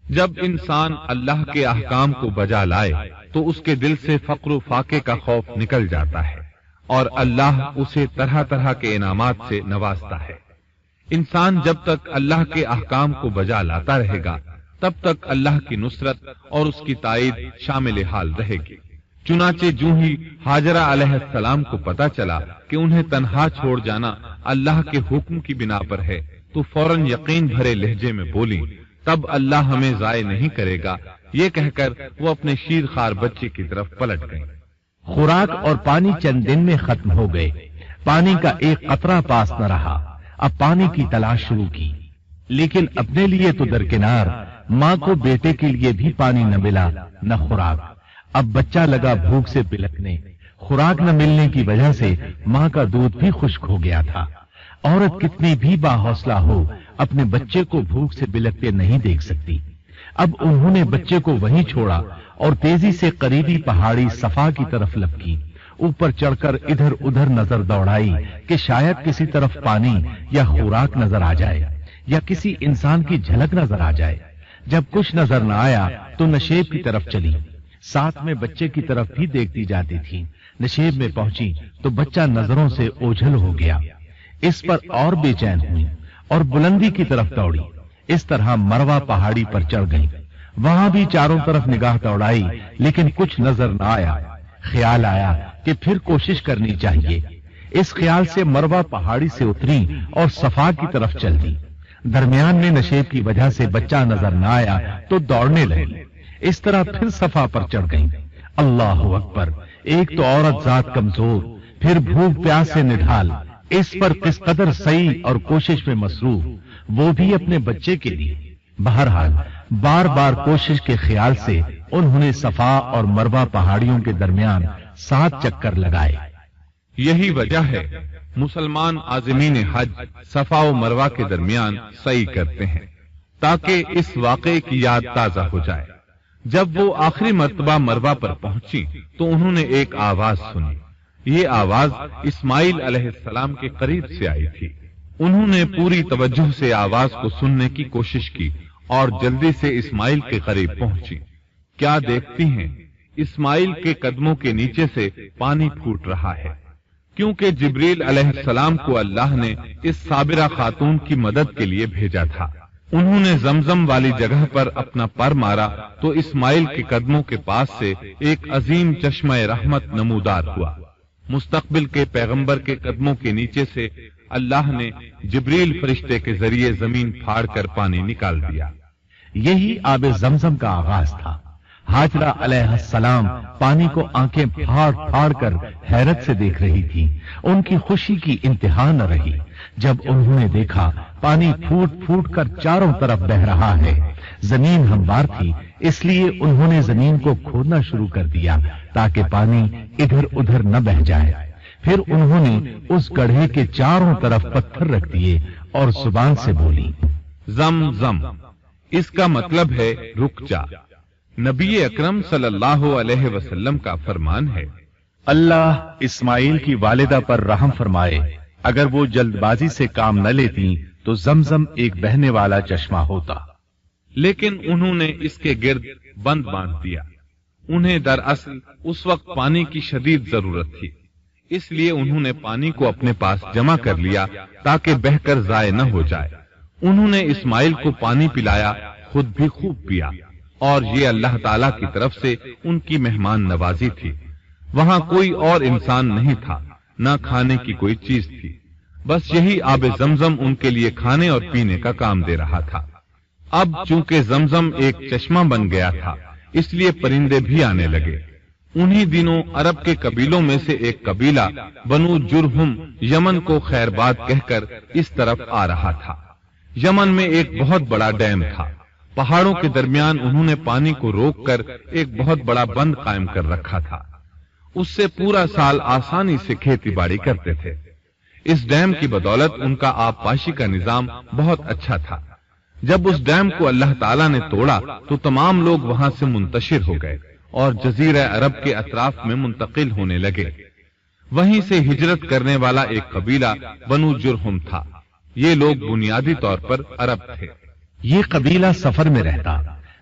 جب انسان اللہ کے احکام کو بجا لائے تو اس کے دل سے فقر و فاقے کا خوف نکل جاتا ہے اور اللہ اسے طرح طرح کے انعامات سے نوازتا ہے۔ انسان جب تک اللہ کے احکام کو بجا لاتا رہے گا تب تک اللہ کی نصرت اور اس کی تائید شامل حال رہے گی۔ چنانچہ جو ہی ہاجرہ علیہ السلام کو پتا چلا کہ انہیں تنہا چھوڑ جانا اللہ کے حکم کی بنا پر ہے تو فوراً یقین بھرے لہجے میں بولی، تب اللہ ہمیں ضائع نہیں کرے گا، یہ کہہ کر وہ اپنے شیر خوار بچے کی طرف پلٹ گئیں۔ خوراک اور پانی چند دن میں ختم ہو گئے، پانی کا ایک قطرہ پاس نہ رہا۔ اب پانی کی تلاش شروع کی، لیکن اپنے لیے تو درکنار، ماں کو بیٹے کے لیے بھی پانی نہ ملا نہ خوراک۔ اب بچہ لگا بھوک سے بلکنے، خوراک نہ ملنے کی وجہ سے ماں کا دودھ بھی خشک ہو گیا تھا۔ عورت کتنی بھی باحوصلہ ہو اپنے بچے کو بھوک سے بلکتے نہیں دیکھ سکتی۔ اب انہوں نے بچے کو وہیں چھوڑا اور تیزی سے قریبی پہاڑی صفا کی طرف لپکی۔ اوپر چڑھ کر ادھر ادھر نظر دوڑائی کہ شاید کسی طرف پانی یا خوراک نظر آ جائے یا کسی انسان کی جھلک نظر آ جائے۔ جب کچھ نظر نہ آیا تو نشیب کی طرف چلی، ساتھ میں بچے کی طرف بھی دیکھتی جاتی تھی۔ نشیب میں پہنچی تو بچہ نظروں سے اوجھل ہو گیا۔ اس پر اور بے چین ہوئی اور بلندی کی طرف دوڑی۔ اس طرح مروہ پہاڑی پر چڑھ گئی۔ وہاں بھی چاروں طرف نگاہ دوڑائی لیکن کچھ نظر نہ آیا۔ خیال آیا کہ پھر کوشش کرنی چاہیے۔ اس خیال سے مروہ پہاڑی سے اتری اور صفا کی طرف چل دی۔ درمیان میں نشیب کی وجہ سے بچہ نظر نہ آیا تو دوڑنے لگی۔ اس طرح پھر صفا پر چڑھ گئی۔ اللہ اکبر! ایک تو عورت ذات کمزور، پھر بھوک پیاس سے نڈھال، اس پر کس قدر سعی اور کوشش میں مصروف، وہ بھی اپنے بچے کے لیے۔ بہرحال بار بار کوشش کے خیال سے انہوں نے صفا اور مروہ پہاڑیوں کے درمیان 7 چکر لگائے۔ یہی وجہ ہے مسلمان عازمین حج صفا و مروہ کے درمیان سعی کرتے ہیں تاکہ اس واقعے کی یاد تازہ ہو جائے۔ جب وہ آخری مرتبہ مروہ پر پہنچی تو انہوں نے ایک آواز سنی۔ یہ آواز اسماعیل علیہ السلام کے قریب سے آئی تھی۔ انہوں نے پوری توجہ سے آواز کو سننے کی کوشش کی اور جلدی سے اسماعیل کے قریب پہنچی۔ کیا دیکھتی ہیں؟ اسماعیل کے قدموں کے نیچے سے پانی پھوٹ رہا ہے، کیونکہ جبریل علیہ السلام کو اللہ نے اس صابرہ خاتون کی مدد کے لیے بھیجا تھا۔ انہوں نے زمزم والی جگہ پر اپنا پر مارا تو اسماعیل کے قدموں کے پاس سے ایک عظیم چشمہ رحمت نمودار ہوا۔ مستقبل کے پیغمبر کے قدموں کے نیچے سے اللہ نے جبریل فرشتے کے ذریعے زمین پھاڑ کر پانی نکال دیا۔ یہی آب زمزم کا آغاز تھا۔ ہاجرہ علیہ السلام پانی کو آنکھیں پھاڑ پھاڑ کر حیرت سے دیکھ رہی تھی۔ ان کی خوشی کی انتہا نہ رہی جب انہوں نے دیکھا پانی پھوٹ پھوٹ کر چاروں طرف بہ رہا ہے۔ زمین ہموار تھی، اس لیے انہوں نے زمین کو کھودنا شروع کر دیا تاکہ پانی ادھر ادھر نہ بہ جائے۔ پھر انہوں نے اس گڑھے کے چاروں طرف پتھر رکھ دیے اور زبان سے بولی، زم زم، اس کا مطلب ہے رک جا۔ نبی اکرم صلی اللہ علیہ وسلم کا فرمان ہے، اللہ اسماعیل کی والدہ پر رحم فرمائے، اگر وہ جلد بازی سے کام نہ لیتی تو زمزم ایک بہنے والا چشمہ ہوتا۔ لیکن انہوں نے اس کے گرد بند باندھ دیا۔ انہیں دراصل اس وقت پانی کی شدید ضرورت تھی، اس لیے انہوں نے پانی کو اپنے پاس جمع کر لیا تاکہ بہہ کر ضائع نہ ہو جائے۔ انہوں نے اسماعیل کو پانی پلایا، خود بھی خوب پیا، اور یہ اللہ تعالی کی طرف سے ان کی مہمان نوازی تھی۔ وہاں کوئی اور انسان نہیں تھا، نہ کھانے کی کوئی چیز تھی، بس یہی آب زمزم ان کے لیے کھانے اور پینے کا کام دے رہا تھا۔ اب چونکہ زمزم ایک چشمہ بن گیا تھا اس لیے پرندے بھی آنے لگے۔ انہی دنوں عرب کے قبیلوں میں سے ایک قبیلہ بنو جرہم یمن کو خیر باد کہہ کر اس طرف آ رہا تھا۔ یمن میں ایک بہت بڑا ڈیم تھا۔ پہاڑوں کے درمیان انہوں نے پانی کو روک کر ایک بہت بڑا بند قائم کر رکھا تھا، اس سے پورا سال آسانی سے کھیتی باڑی کرتے تھے۔ اس ڈیم کی بدولت ان کا آب پاشی کا نظام بہت اچھا تھا۔ جب اس ڈیم کو اللہ تعالیٰ نے توڑا تو تمام لوگ وہاں سے منتشر ہو گئے اور جزیرہ عرب کے اطراف میں منتقل ہونے لگے۔ وہیں سے ہجرت کرنے والا ایک قبیلہ بنو جرہم تھا۔ یہ لوگ بنیادی طور پر عرب تھے۔ یہ قبیلہ سفر میں رہتا،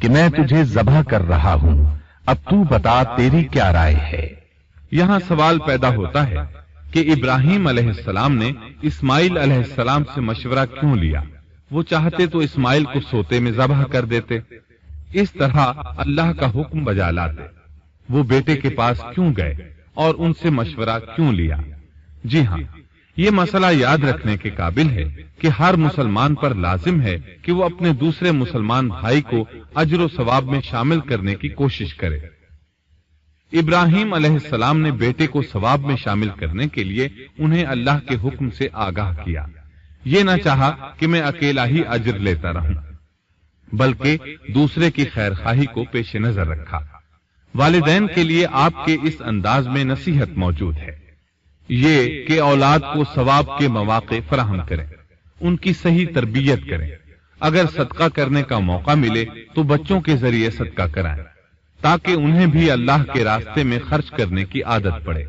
کہ میں تجھے ذبح کر رہا ہوں، اب تو بتا تیری کیا رائے ہے؟ یہاں سوال پیدا ہوتا ہے کہ ابراہیم علیہ السلام نے اسماعیل علیہ السلام سے مشورہ کیوں لیا؟ وہ چاہتے تو اسماعیل کو سوتے میں ذبح کر دیتے، اس طرح اللہ کا حکم بجا لاتے۔ وہ بیٹے کے پاس کیوں گئے اور ان سے مشورہ کیوں لیا؟ جی ہاں، یہ مسئلہ یاد رکھنے کے قابل ہے کہ ہر مسلمان پر لازم ہے کہ وہ اپنے دوسرے مسلمان بھائی کو اجر و ثواب میں شامل کرنے کی کوشش کرے۔ ابراہیم علیہ السلام نے بیٹے کو ثواب میں شامل کرنے کے لیے انہیں اللہ کے حکم سے آگاہ کیا۔ یہ نہ چاہا کہ میں اکیلا ہی اجر لیتا رہوں، بلکہ دوسرے کی خیر خواہی کو پیش نظر رکھا۔ والدین کے لیے آپ کے اس انداز میں نصیحت موجود ہے، یہ کہ اولاد کو ثواب کے مواقع فراہم کریں، ان کی صحیح تربیت کریں۔ اگر صدقہ کرنے کا موقع ملے تو بچوں کے ذریعے صدقہ کرائیں، تاکہ انہیں بھی اللہ کے راستے میں خرچ کرنے کی عادت پڑے۔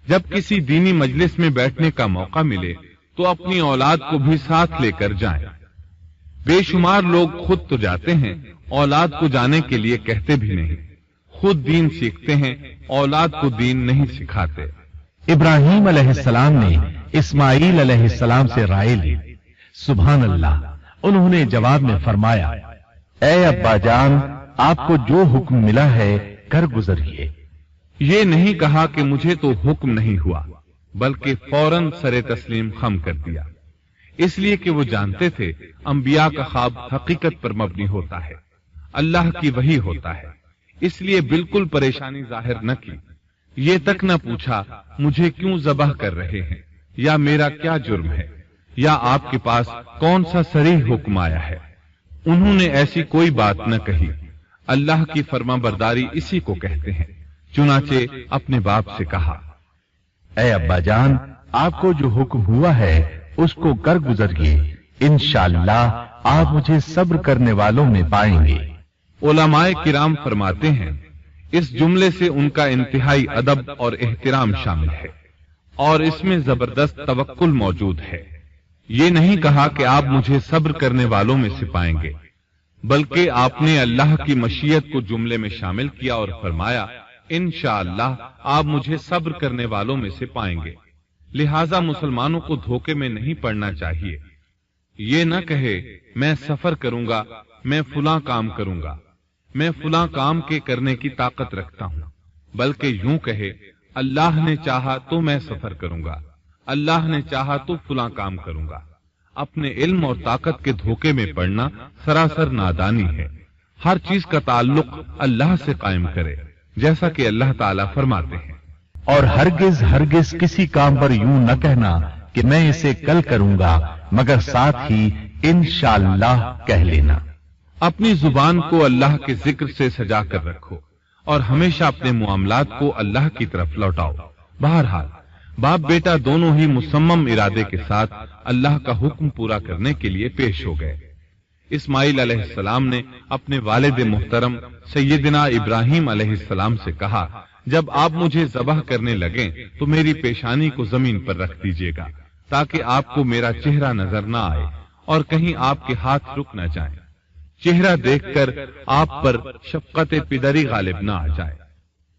جب کسی دینی مجلس میں بیٹھنے کا موقع ملے تو اپنی اولاد کو بھی ساتھ لے کر جائیں۔ بے شمار لوگ خود تو جاتے ہیں، اولاد کو جانے کے لیے کہتے بھی نہیں، خود دین سیکھتے ہیں، اولاد کو دین نہیں سکھاتے۔ ابراہیم علیہ السلام نے اسماعیل علیہ السلام سے رائے لی۔ سبحان اللہ، انہوں نے جواب میں فرمایا، اے ابا جان، آپ کو جو حکم ملا ہے کر گزریے۔ یہ نہیں کہا کہ مجھے تو حکم نہیں ہوا، بلکہ فوراً سر تسلیم خم کر دیا، اس لیے کہ وہ جانتے تھے انبیاء کا خواب حقیقت پر مبنی ہوتا ہے، اللہ کی وحی ہوتا ہے، اس لیے بالکل پریشانی ظاہر نہ کی۔ یہ تک نہ پوچھا مجھے کیوں ذبح کر رہے ہیں، یا میرا کیا جرم ہے، یا آپ کے پاس کون سا صریح حکم آیا ہے۔ انہوں نے ایسی کوئی بات نہ کہی۔ اللہ کی فرما برداری اسی کو کہتے ہیں۔ چنانچہ اپنے باپ سے کہا، اے ابا جان، آپ کو جو حکم ہوا ہے اس کو کر گزریے، انشاءاللہ آپ مجھے صبر کرنے والوں میں پائیں گے۔ علماء کرام فرماتے ہیں اس جملے سے ان کا انتہائی ادب اور احترام شامل ہے، اور اس میں زبردست توکل موجود ہے۔ یہ نہیں کہا کہ آپ مجھے صبر کرنے والوں میں سے پائیں گے، بلکہ آپ نے اللہ کی مشیت کو جملے میں شامل کیا اور فرمایا انشاءاللہ آپ مجھے صبر کرنے والوں میں سے پائیں گے۔ لہذا مسلمانوں کو دھوکے میں نہیں پڑنا چاہیے۔ یہ نہ کہے میں سفر کروں گا، میں فلاں کام کروں گا، میں فلاں کام کے کرنے کی طاقت رکھتا ہوں، بلکہ یوں کہے اللہ نے چاہا تو میں سفر کروں گا، اللہ نے چاہا تو فلاں کام کروں گا۔ اپنے علم اور طاقت کے دھوکے میں پڑنا سراسر نادانی ہے۔ ہر چیز کا تعلق اللہ سے قائم کرے، جیسا کہ اللہ تعالیٰ فرماتے ہیں، اور ہرگز ہرگز کسی کام پر یوں نہ کہنا کہ میں اسے کل کروں گا، مگر ساتھ ہی انشاءاللہ کہہ لینا۔ اپنی زبان کو اللہ کے ذکر سے سجا کر رکھو اور ہمیشہ اپنے معاملات کو اللہ کی طرف لوٹاؤ۔ بہرحال باپ بیٹا دونوں ہی مصمم ارادے کے ساتھ اللہ کا حکم پورا کرنے کے لیے پیش ہو گئے۔ اسماعیل علیہ السلام نے اپنے والد محترم سیدنا ابراہیم علیہ السلام سے کہا، جب آپ مجھے ذبح کرنے لگیں تو میری پیشانی کو زمین پر رکھ دیجیے گا، تاکہ آپ کو میرا چہرہ نظر نہ آئے اور کہیں آپ کے ہاتھ رک نہ جائیں، چہرہ دیکھ کر آپ پر شفقت پدری غالب نہ آ جائے۔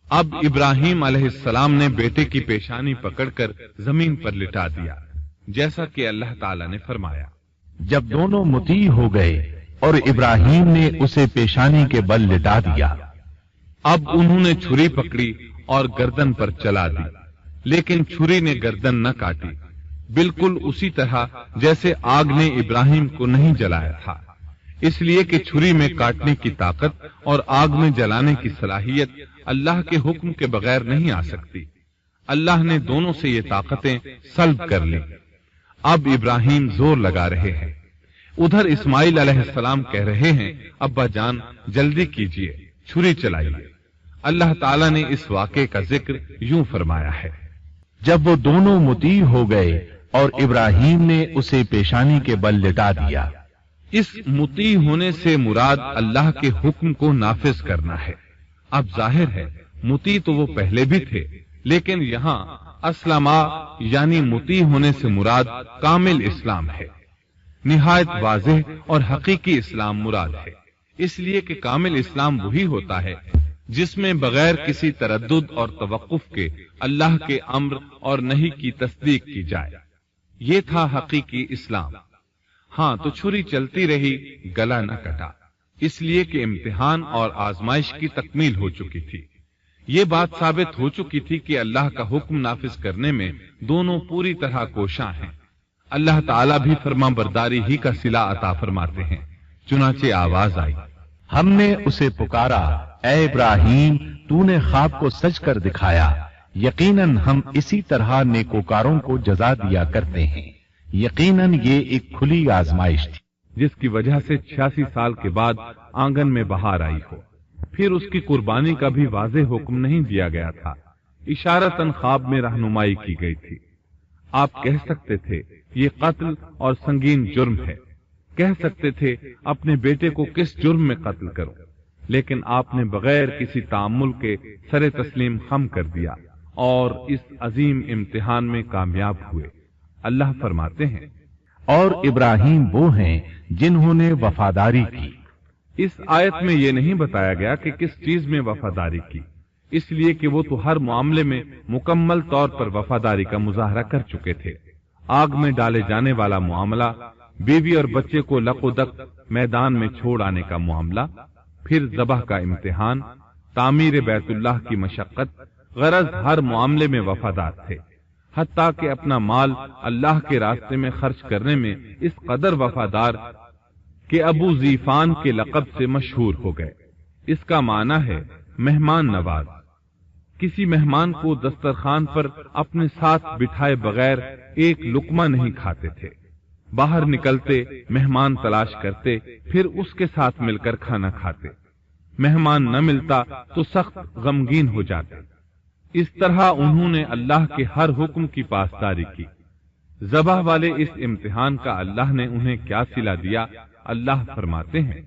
اب ابراہیم علیہ السلام نے بیٹے کی پیشانی پکڑ کر زمین پر لٹا دیا، جیسا کہ اللہ تعالیٰ نے فرمایا۔ جب دونوں مطیع ہو گئے اور ابراہیم نے اسے پیشانی کے بل لٹا دیا، اب انہوں نے چھری پکڑی اور گردن پر چلا دی، لیکن چھری نے گردن نہ کاٹی، بالکل اسی طرح جیسے آگ نے ابراہیم کو نہیں جلایا تھا، اس لیے کہ چھری میں کاٹنے کی طاقت اور آگ میں جلانے کی صلاحیت اللہ کے حکم کے بغیر نہیں آ سکتی۔ اللہ نے دونوں سے یہ طاقتیں سلب کر لی۔ اب ابراہیم زور لگا رہے ہیں، ادھر اسماعیل علیہ السلام کہہ رہے ہیں ابا جان جلدی کیجیے، چھری چلائیے۔ اللہ تعالیٰ نے اس واقعے کا ذکر یوں فرمایا ہے، جب وہ دونوں مطیع ہو گئے اور ابراہیم نے اسے پیشانی کے بل لٹا دیا۔ اس مطیع ہونے سے مراد اللہ کے حکم کو نافذ کرنا ہے۔ اب ظاہر ہے مطیع تو وہ پہلے بھی تھے، لیکن یہاں اسلما یعنی مطیع ہونے سے مراد کامل اسلام ہے، نہایت واضح اور حقیقی اسلام مراد ہے۔ اس لیے کہ کامل اسلام وہی ہوتا ہے جس میں بغیر کسی تردد اور توقف کے اللہ کے امر اور نہی کی تصدیق کی جائے۔ یہ تھا حقیقی اسلام۔ ہاں تو چھری چلتی رہی، گلا نہ کٹا، اس لیے کہ امتحان اور آزمائش کی تکمیل ہو چکی تھی۔ یہ بات ثابت ہو چکی تھی کہ اللہ کا حکم نافذ کرنے میں دونوں پوری طرح کوشاں ہیں۔ اللہ تعالیٰ بھی فرما برداری ہی کا صلہ عطا فرماتے ہیں۔ چنانچہ آواز آئی، ہم نے اسے پکارا، اے ابراہیم تو نے خواب کو سچ کر دکھایا، یقیناً ہم اسی طرح نیکوکاروں کو جزا دیا کرتے ہیں۔ یقیناً یہ ایک کھلی آزمائش تھی جس کی وجہ سے 86 سال کے بعد آنگن میں بہار آئی ہو۔ پھر اس کی قربانی کا بھی واضح حکم نہیں دیا گیا تھا، اشارتاً خواب میں رہنمائی کی گئی تھی۔ آپ کہہ سکتے تھے یہ قتل اور سنگین جرم ہے، کہہ سکتے تھے اپنے بیٹے کو کس جرم میں قتل کرو، لیکن آپ نے بغیر کسی تعامل کے سر تسلیم خم کر دیا اور اس عظیم امتحان میں کامیاب ہوئے۔ اللہ فرماتے ہیں، اور ابراہیم وہ ہیں جنہوں نے وفاداری کی۔ اس آیت میں یہ نہیں بتایا گیا کہ کس چیز میں وفاداری کی، اس لیے کہ وہ تو ہر معاملے میں مکمل طور پر وفاداری کا مظاہرہ کر چکے تھے۔ آگ میں ڈالے جانے والا معاملہ، بیوی اور بچے کو لق و دق میدان میں چھوڑ آنے کا معاملہ، پھر ذبح کا امتحان، تعمیر بیت اللہ کی مشقت، غرض ہر معاملے میں وفادار تھے، حتیٰ کہ اپنا مال اللہ کے راستے میں خرچ کرنے میں اس قدر وفادار کہ ابو زیفان کے لقب سے مشہور ہو گئے۔ اس کا معنی ہے مہمان نواز۔ کسی مہمان کو دسترخوان پر اپنے ساتھ بٹھائے بغیر ایک لقمہ نہیں کھاتے تھے، باہر نکلتے مہمان تلاش کرتے، پھر اس کے ساتھ مل کر کھانا کھاتے، مہمان نہ ملتا تو سخت غمگین ہو جاتے۔ اس طرح انہوں نے اللہ کے ہر حکم کی پاسداری کی۔ ذبح والے اس امتحان کا اللہ نے انہیں کیا صلہ دیا؟ اللہ فرماتے ہیں،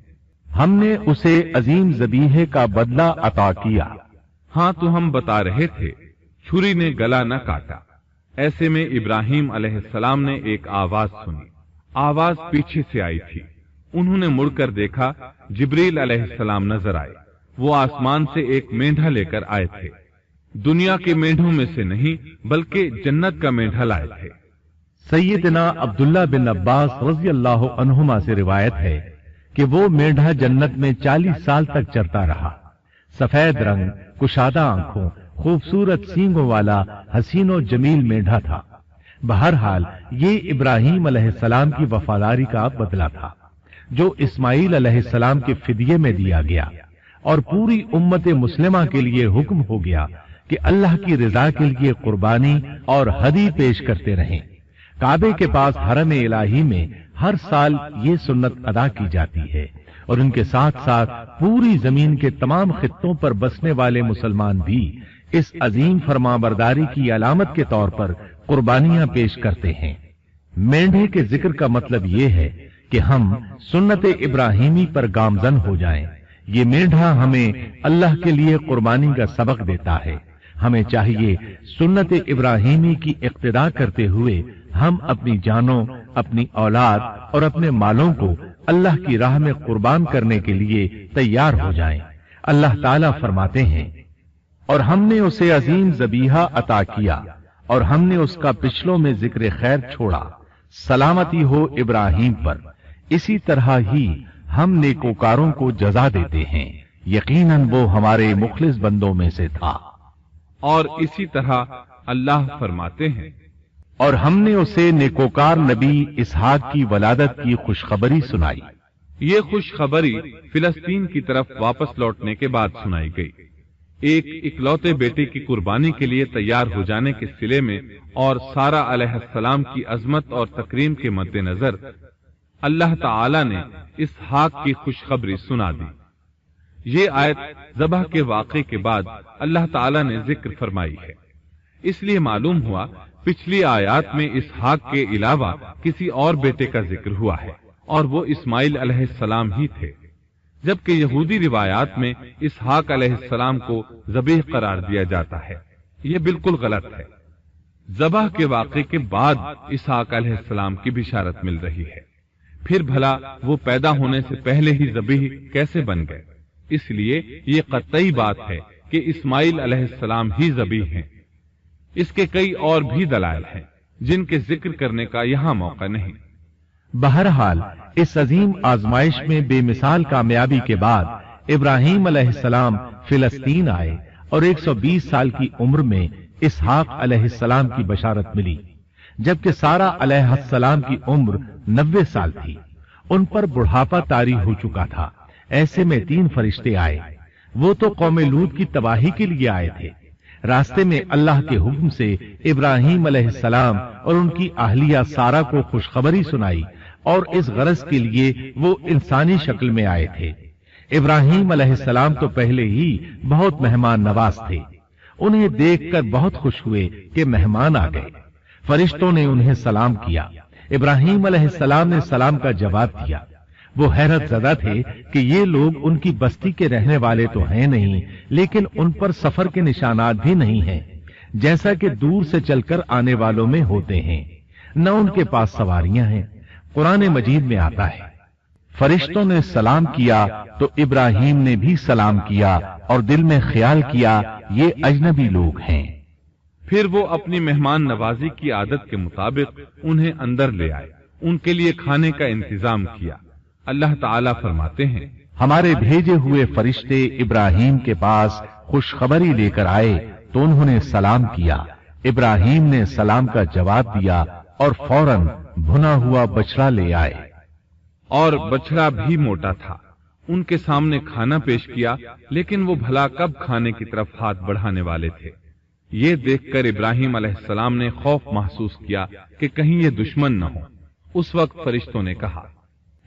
ہم نے اسے عظیم ذبیحے کا بدلہ عطا کیا۔ ہاں تو ہم بتا رہے تھے چھری نے گلا نہ کاٹا۔ ایسے میں ابراہیم علیہ السلام نے ایک آواز سنی، آواز پیچھے سے آئی تھی۔ انہوں نے مڑ کر دیکھا، جبریل علیہ السلام نظر آئے۔ وہ آسمان سے ایک مینڈھا لے کر آئے تھے، دنیا کے مینڈھوں میں سے نہیں بلکہ جنت کا مینڈھا لائے تھے۔ سیدنا عبداللہ بن عباس رضی اللہ عنہما سے روایت ہے کہ وہ مینڈھا جنت میں 40 سال تک چرتا رہا۔ سفید رنگ، کشادہ آنکھوں، خوبصورت سینگوں والا حسین و جمیل مینڈھا تھا۔ بہرحال یہ ابراہیم علیہ السلام کی وفاداری کا بدلہ تھا جو اسماعیل علیہ السلام کے فدیے میں دیا گیا، اور پوری امت مسلمہ کے لیے حکم ہو گیا کہ اللہ کی رضا کے لیے قربانی اور ہدی پیش کرتے رہیں۔ کعبے کے پاس حرم الہی میں ہر سال یہ سنت ادا کی جاتی ہے، اور ان کے ساتھ ساتھ پوری زمین کے تمام خطوں پر بسنے والے مسلمان بھی اس عظیم فرمانبرداری کی علامت کے طور پر قربانیاں پیش کرتے ہیں۔ مینڈھے کے ذکر کا مطلب یہ ہے کہ ہم سنت ابراہیمی پر گامزن ہو جائیں۔ یہ مینڈھا ہمیں اللہ کے لیے قربانی کا سبق دیتا ہے۔ ہمیں چاہیے سنت ابراہیمی کی اقتدا کرتے ہوئے ہم اپنی جانوں، اپنی اولاد اور اپنے مالوں کو اللہ کی راہ میں قربان کرنے کے لیے تیار ہو جائیں۔ اللہ تعالیٰ فرماتے ہیں، اور ہم نے اسے عظیم ذبیحہ عطا کیا، اور ہم نے اس کا پچھلوں میں ذکر خیر چھوڑا، سلامتی ہو ابراہیم پر۔ اسی طرح ہی ہم نیکوکاروں کو جزا دیتے ہیں، یقیناً وہ ہمارے مخلص بندوں میں سے تھا۔ اور اسی طرح اللہ فرماتے ہیں، اور ہم نے اسے نیکوکار نبی اسحاق کی ولادت کی خوشخبری سنائی۔ یہ خوشخبری فلسطین کی طرف واپس لوٹنے کے بعد سنائی گئی۔ ایک اکلوتے بیٹے کی قربانی کے لیے تیار ہو جانے کے صلے میں اور سارہ علیہ السلام کی عظمت اور تکریم کے مد نظر اللہ تعالی نے اسحاق کی خوشخبری سنا دی۔ یہ آیت ذبح کے واقعے کے بعد اللہ تعالی نے ذکر فرمائی ہے، اس لیے معلوم ہوا پچھلی آیات میں اسحاق کے علاوہ کسی اور بیٹے کا ذکر ہوا ہے، اور وہ اسماعیل علیہ السلام ہی تھے، جبکہ یہودی روایات میں اسحاق علیہ السلام کو ذبیح قرار دیا جاتا ہے۔ یہ بالکل غلط ہے۔ ذبح کے واقعے کے بعد اسحاق علیہ السلام کی بشارت مل رہی ہے۔ پھر بھلا وہ پیدا ہونے سے پہلے ہی ذبیح کیسے بن گئے؟ اس لیے یہ قطعی بات ہے کہ اسماعیل علیہ السلام ہی ذبیح ہیں۔ اس کے کئی اور بھی دلائل ہیں جن کے ذکر کرنے کا یہاں موقع نہیں۔ بہرحال اس عظیم آزمائش میں بے مثال کامیابی کے بعد ابراہیم علیہ السلام فلسطین آئے اور 120 سال کی عمر میں اسحاق علیہ السلام کی بشارت ملی، جبکہ سارہ علیہ السلام کی عمر 90 سال تھی۔ ان پر بڑھاپا طاری ہو چکا تھا۔ ایسے میں 3 فرشتے آئے۔ وہ تو قوم لوط کی تباہی کے لیے آئے تھے۔ راستے میں اللہ کے حکم سے ابراہیم علیہ السلام اور ان کی اہلیہ سارہ کو خوشخبری سنائی، اور اس غرض کے لیے وہ انسانی شکل میں آئے تھے۔ ابراہیم علیہ السلام تو پہلے ہی بہت مہمان نواز تھے۔ انہیں دیکھ کر بہت خوش ہوئے کہ مہمان آ گئے۔ فرشتوں نے انہیں سلام کیا۔ ابراہیم علیہ السلام نے سلام کا جواب دیا۔ وہ حیرت زدہ تھے کہ یہ لوگ ان کی بستی کے رہنے والے تو ہیں نہیں، لیکن ان پر سفر کے نشانات بھی نہیں ہیں، جیسا کہ دور سے چل کر آنے والوں میں ہوتے ہیں۔ نہ ان کے پاس سواریاں ہیں۔ قرآن مجید میں آتا ہے، فرشتوں نے سلام کیا تو ابراہیم نے بھی سلام کیا اور دل میں خیال کیا یہ اجنبی لوگ ہیں۔ پھر وہ اپنی مہمان نوازی کی عادت کے مطابق انہیں اندر لے آئے، ان کے لیے کھانے کا انتظام کیا۔ اللہ تعالیٰ فرماتے ہیں، ہمارے بھیجے ہوئے فرشتے ابراہیم کے پاس خوشخبری لے کر آئے تو انہوں نے سلام کیا۔ ابراہیم نے سلام کا جواب دیا اور فوراً بھنا ہوا بچڑا لے آئے، اور بچڑا بھی موٹا تھا۔ ان کے سامنے کھانا پیش کیا، لیکن وہ بھلا کب کھانے کی طرف ہاتھ بڑھانے والے تھے۔ یہ دیکھ کر ابراہیم علیہ السلام نے خوف محسوس کیا کہ کہیں یہ دشمن نہ ہو۔ اس وقت فرشتوں نے کہا،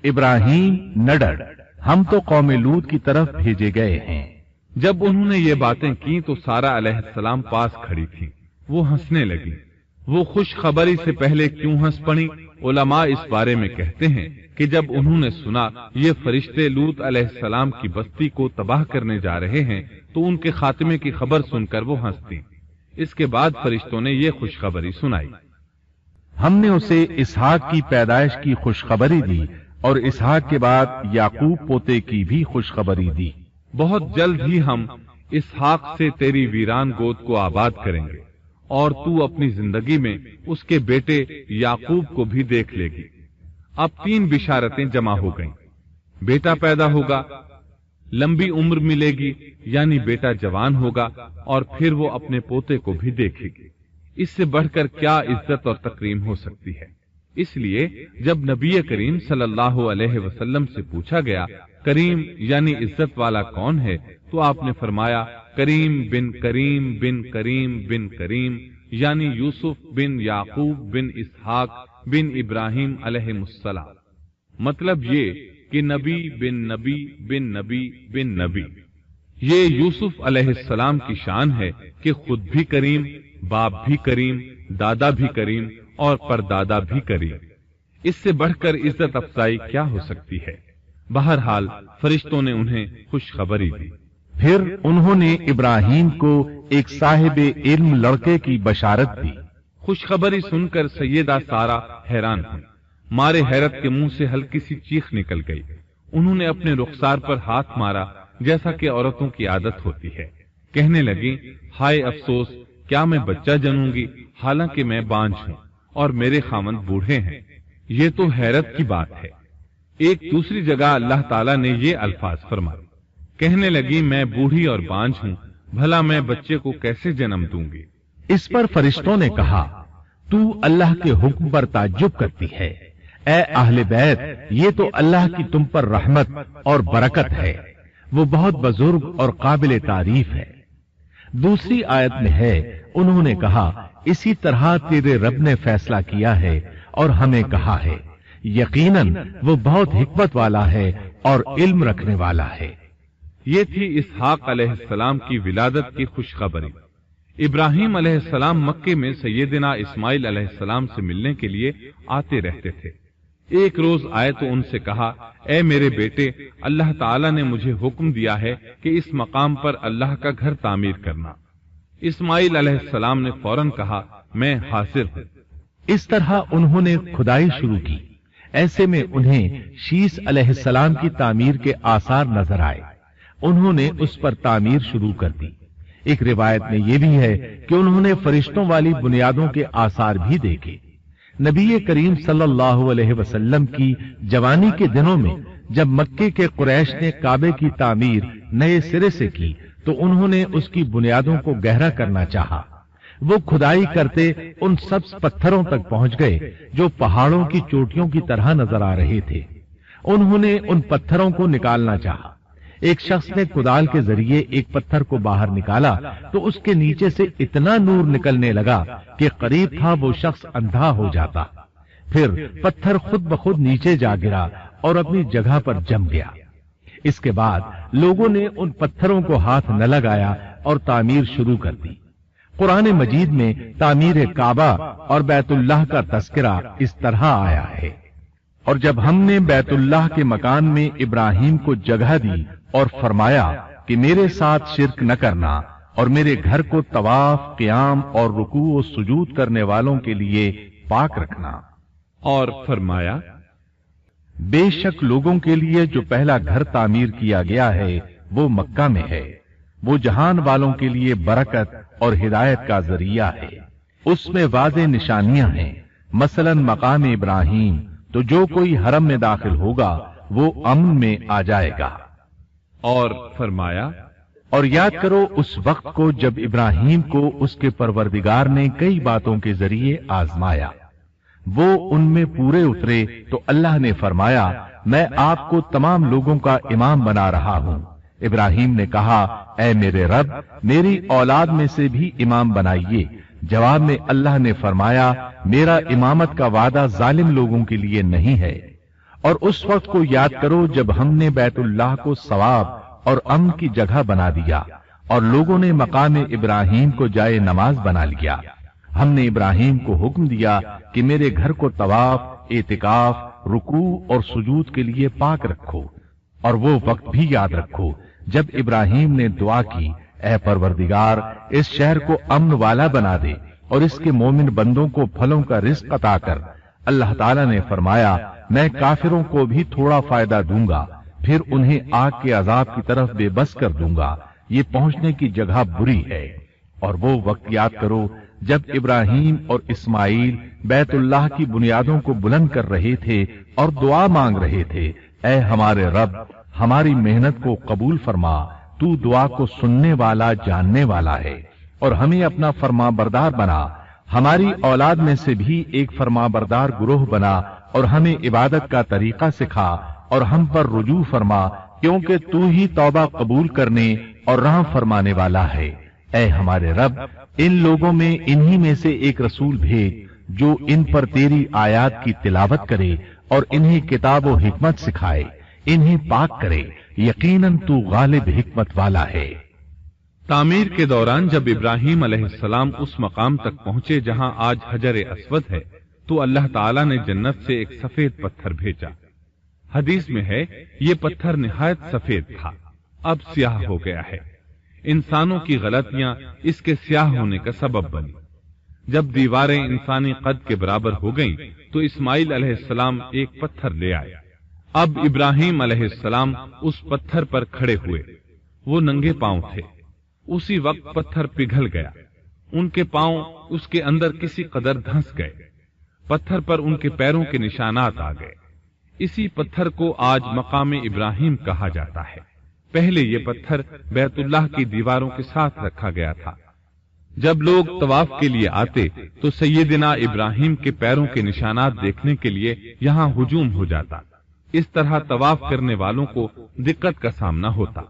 ابراہیم نہ ڈر، ہم تو قوم لوط کی طرف بھیجے گئے ہیں۔ جب انہوں نے یہ باتیں کی تو سارہ علیہ السلام پاس کھڑی تھی۔ وہ ہنسنے لگی۔ وہ خوش خبری سے پہلے کیوں ہنس پڑی؟ علماء اس بارے میں کہتے ہیں کہ جب انہوں نے سنا یہ فرشتے لوط علیہ السلام کی بستی کو تباہ کرنے جا رہے ہیں تو ان کے خاتمے کی خبر سن کر وہ ہنستی۔ اس کے بعد فرشتوں نے یہ خوشخبری سنائی، ہم نے اسے اسحاق کی پیدائش کی خوشخبری دی اور اسحاق کے بعد یعقوب پوتے کی بھی خوشخبری دی۔ بہت جلد ہی ہم اسحاق سے تیری ویران گود کو آباد کریں گے، اور تو اپنی زندگی میں اس کے بیٹے یعقوب کو بھی دیکھ لے گی۔ اب 3 بشارتیں جمع ہو گئیں۔ بیٹا پیدا ہوگا، لمبی عمر ملے گی یعنی بیٹا جوان ہوگا، اور پھر وہ اپنے پوتے کو بھی دیکھے گی۔ اس سے بڑھ کر کیا عزت اور تکریم ہو سکتی ہے؟ اس لیے جب نبی کریم صلی اللہ علیہ وسلم سے پوچھا گیا کریم یعنی عزت والا کون ہے، تو آپ نے فرمایا کریم بن کریم بن کریم بن کریم، یعنی یوسف بن یعقوب بن اسحاق بن ابراہیم علیہ السلام۔ مطلب یہ کہ نبی بن نبی بن نبی بن نبی۔ یہ یوسف علیہ السلام کی شان ہے کہ خود بھی کریم، باپ بھی کریم، دادا بھی کریم اور پردادا بھی کریم۔ اس سے بڑھ کر عزت افزائی کیا ہو سکتی ہے؟ بہرحال فرشتوں نے انہیں خوشخبری دی۔ پھر انہوں نے ابراہیم کو ایک صاحب علم لڑکے کی بشارت دی۔ خوشخبری سن کر سیدہ سارہ حیران ہوئی۔ مارے حیرت کے منہ سے ہلکی سی چیخ نکل گئی۔ انہوں نے اپنے رخسار پر ہاتھ مارا جیسا کہ عورتوں کی عادت ہوتی ہے۔ کہنے لگی، ہائے افسوس، کیا میں بچہ جنوں گی حالانکہ میں بانجھ ہوں اور میرے خاوند بوڑھے ہیں؟ یہ تو حیرت کی بات ہے۔ ایک دوسری جگہ اللہ تعالیٰ نے یہ الفاظ فرمائے، کہنے لگی میں بوڑھی اور بانجھ ہوں، بھلا میں بچے کو کیسے جنم دوں گی؟ اس پر فرشتوں نے کہا، تو اللہ کے حکم پر تعجب کرتی ہے۔ اے اہل بیت، یہ تو اللہ کی تم پر رحمت اور برکت ہے، وہ بہت بزرگ اور قابل تعریف ہے۔ دوسری آیت میں ہے، انہوں نے کہا اسی طرح تیرے رب نے فیصلہ کیا ہے اور ہمیں کہا ہے، یقیناً وہ بہت حکمت والا ہے اور علم رکھنے والا ہے۔ یہ تھی اسحاق علیہ السلام کی ولادت کی خوشخبری۔ ابراہیم علیہ السلام مکے میں سیدنا اسماعیل علیہ السلام سے ملنے کے لیے آتے رہتے تھے۔ ایک روز آئے تو ان سے کہا، اے میرے بیٹے، اللہ تعالیٰ نے مجھے حکم دیا ہے کہ اس مقام پر اللہ کا گھر تعمیر کرنا۔ اسماعیل علیہ السلام نے فوراً کہا، میں حاضر ہوں۔ اس طرح انہوں نے کھدائی شروع کی۔ ایسے میں انہیں شیس علیہ السلام کی تعمیر کے آثار نظر آئے، انہوں نے اس پر تعمیر شروع کر دی۔ ایک روایت میں یہ بھی ہے کہ انہوں نے فرشتوں والی بنیادوں کے آثار بھی دیکھے۔ نبی کریم صلی اللہ علیہ وسلم کی جوانی کے دنوں میں جب مکے کے قریش نے کعبے کی تعمیر نئے سرے سے کی تو انہوں نے اس کی بنیادوں کو گہرا کرنا چاہا۔ وہ کھدائی کرتے ان سبز پتھروں تک پہنچ گئے جو پہاڑوں کی چوٹیوں کی طرح نظر آ رہے تھے۔ انہوں نے ان پتھروں کو نکالنا چاہا۔ ایک شخص نے کدال کے ذریعے ایک پتھر کو باہر نکالا تو اس کے نیچے سے اتنا نور نکلنے لگا کہ قریب تھا وہ شخص اندھا ہو جاتا۔ پھر پتھر خود بخود نیچے جا گرا اور اپنی جگہ پر جم گیا۔ اس کے بعد لوگوں نے ان پتھروں کو ہاتھ نہ لگایا اور تعمیر شروع کر دی۔ قرآن مجید میں تعمیر کعبہ اور بیت اللہ کا تذکرہ اس طرح آیا ہے، اور جب ہم نے بیت اللہ کے مکان میں ابراہیم کو جگہ دی اور فرمایا کہ میرے ساتھ شرک نہ کرنا اور میرے گھر کو طواف، قیام اور رکوع و سجود کرنے والوں کے لیے پاک رکھنا، اور فرمایا بے شک لوگوں کے لیے جو پہلا گھر تعمیر کیا گیا ہے وہ مکہ میں ہے، وہ جہان والوں کے لیے برکت اور ہدایت کا ذریعہ ہے، اس میں واضح نشانیاں ہیں، مثلا مقام ابراہیم، تو جو کوئی حرم میں داخل ہوگا وہ امن میں آ جائے گا۔ اور فرمایا اور یاد کرو اس وقت کو جب ابراہیم کو اس کے پروردگار نے کئی باتوں کے ذریعے آزمایا، وہ ان میں پورے اترے تو اللہ نے فرمایا میں آپ کو تمام لوگوں کا امام بنا رہا ہوں۔ ابراہیم نے کہا اے میرے رب میری اولاد میں سے بھی امام بنائیے۔ جواب میں اللہ نے فرمایا میرا امامت کا وعدہ ظالم لوگوں کے لیے نہیں ہے۔ اور اس وقت کو یاد کرو جب ہم نے بیت اللہ کو ثواب اور امن کی جگہ بنا دیا اور لوگوں نے مقام ابراہیم کو جائے نماز بنا لیا۔ ہم نے ابراہیم کو حکم دیا کہ میرے گھر کو طواف، اعتکاف، رکوع اور سجود کے لیے پاک رکھو، اور وہ وقت بھی یاد رکھو جب ابراہیم نے دعا کی اے پروردگار اس شہر کو امن والا بنا دے اور اس کے مومن بندوں کو پھلوں کا رزق عطا کر۔ اللہ تعالیٰ نے فرمایا میں کافروں کو بھی تھوڑا فائدہ دوں گا، پھر انہیں آگ کے عذاب کی طرف بے بس کر دوں گا، یہ پہنچنے کی جگہ بری ہے۔ اور وہ وقت یاد کرو جب ابراہیم اور اسماعیل بیت اللہ کی بنیادوں کو بلند کر رہے تھے اور دعا مانگ رہے تھے اے ہمارے رب ہماری محنت کو قبول فرما، تو دعا کو سننے والا جاننے والا ہے، اور ہمیں اپنا فرما بردار بنا، ہماری اولاد میں سے بھی ایک فرما بردار گروہ بنا، اور ہمیں عبادت کا طریقہ سکھا اور ہم پر رجوع فرما، کیونکہ تو ہی توبہ قبول کرنے اور رحم فرمانے والا ہے۔ اے ہمارے رب ان لوگوں میں انہی میں سے ایک رسول بھیج جو ان پر تیری آیات کی تلاوت کرے اور انہیں کتاب و حکمت سکھائے، انہیں پاک کرے، یقیناً تو غالب حکمت والا ہے۔ تعمیر کے دوران جب ابراہیم علیہ السلام اس مقام تک پہنچے جہاں آج حجر اسود ہے تو اللہ تعالیٰ نے جنت سے ایک سفید پتھر بھیجا۔ حدیث میں ہے یہ پتھر نہایت سفید تھا، اب سیاہ ہو گیا ہے۔ انسانوں کی غلطیاں اس کے سیاہ ہونے کا سبب بنی۔ جب دیواریں انسانی قد کے برابر ہو گئیں تو اسماعیل علیہ السلام ایک پتھر لے آئے۔ اب ابراہیم علیہ السلام اس پتھر پر کھڑے ہوئے، وہ ننگے پاؤں تھے۔ اسی وقت پتھر پگھل گیا، ان کے پاؤں اس کے اندر کسی قدر دھنس گئے، پتھر پر ان کے پیروں کے نشانات آ گئے۔ اسی پتھر کو آج مقام ابراہیم کہا جاتا ہے۔ پہلے یہ پتھر بیت اللہ کی دیواروں کے ساتھ رکھا گیا تھا۔ جب لوگ طواف کے لیے آتے تو سیدنا ابراہیم کے پیروں کے نشانات دیکھنے کے لیے یہاں ہجوم ہو جاتا۔ اس طرح طواف کرنے والوں کو دقت کا سامنا ہوتا۔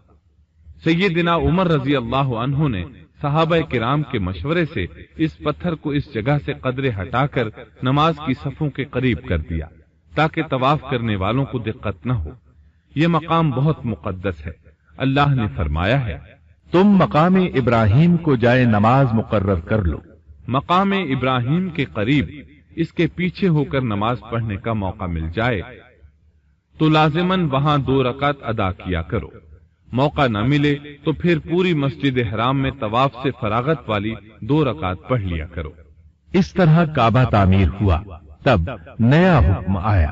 سیدنا عمر رضی اللہ عنہ نے صحابہ کرام کے مشورے سے اس پتھر کو اس جگہ سے قدرے ہٹا کر نماز کی صفوں کے قریب کر دیا تاکہ طواف کرنے والوں کو دقت نہ ہو۔ یہ مقام بہت مقدس ہے۔ اللہ نے فرمایا ہے تم مقام ابراہیم کو جائے نماز مقرر کر لو۔ مقام ابراہیم کے قریب اس کے پیچھے ہو کر نماز پڑھنے کا موقع مل جائے تو لازماً وہاں 2 رکعت ادا کیا کرو، موقع نہ ملے تو پھر پوری مسجد حرام میں طواف سے فراغت والی 2 رکعت پڑھ لیا کرو۔ اس طرح کعبہ تعمیر ہوا۔ تب نیا حکم آیا،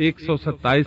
127